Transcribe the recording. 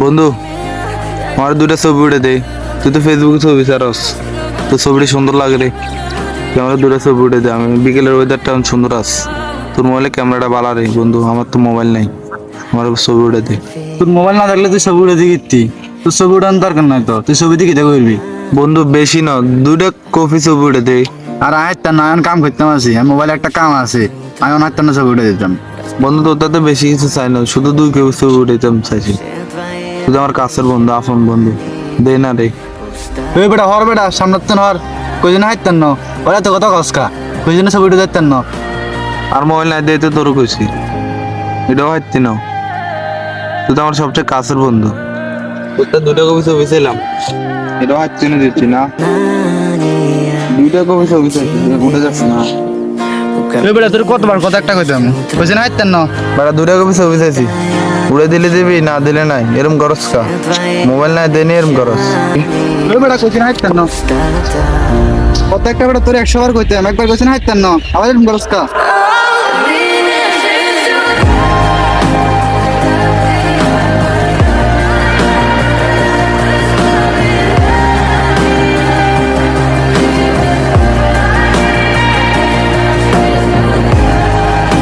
বন্ধু আমার দুইটা ছবি উঠে দে। তুই তো ফেসবুকে ছবি ছাড়স, তোর ছবিটি সুন্দর লাগে রে। আমার দুইটা ছবি উঠে দে। আমি বিকেলের ওয়েদারটা সুন্দর আস। তোর মোবাইলে ক্যামেরাটা ভালো রে বন্ধু, আমার তো মোবাইল নাই। আমার ছবি উঠে দে। তোর মোবাইল না থাকলে তুই ছবি উঠে দিবি। তোর ছবি উঠানোর দরকার নাই তো, তুই ছবি দিকে করবি। বন্ধু বেশি না, দুইটা কফি ছবি উঠে দে। আর আয়তা না আমি কাম করতাম আছি, আমি মোবাইলে একটা কাম আছে, আমি অনেকটা না ছবি উঠে দিতাম। বন্ধু তোর তাতে বেশি কিছু চাই না, শুধু দুই কফি ছবি উঠে দিতাম চাইছি। তুই আমার কাছের বন্ধু, আপন বন্ধু, দে না রে। ওই বেটা হর বেটা সামনে তো হর, কইজন হাইতাম না ওরা তো কত কসকা, কইজন ছবি উঠে দিতাম না। আর মোবাইল নাই দিয়ে তো তোর কইছি, এটাও হাঁটতি না। তুই তো আমার সবচেয়ে কাছের বন্ধু। তোর দুটা কপি ছবি চাইলাম, এটাও হাঁটতি না দিচ্ছি না। দুইটা কপি ছবি চাইছি, উঠে যাচ্ছে না। ওই বেটা তোর কতবার কথা একটা কইতাম, কইজন হাইতাম না। বেটা দুটা কপি ছবি চাইছি, উড়ে দিলে দিবি, না দিলে নাই। এরম করস কা? মোবাইল নাই দেনি এরম করস। ওই বেটা কইজন হাইতাম না, কত একটা বেটা তোর 100 বার কইতাম, একবার কইজন হাইতাম না, আবার এরকম করস কা?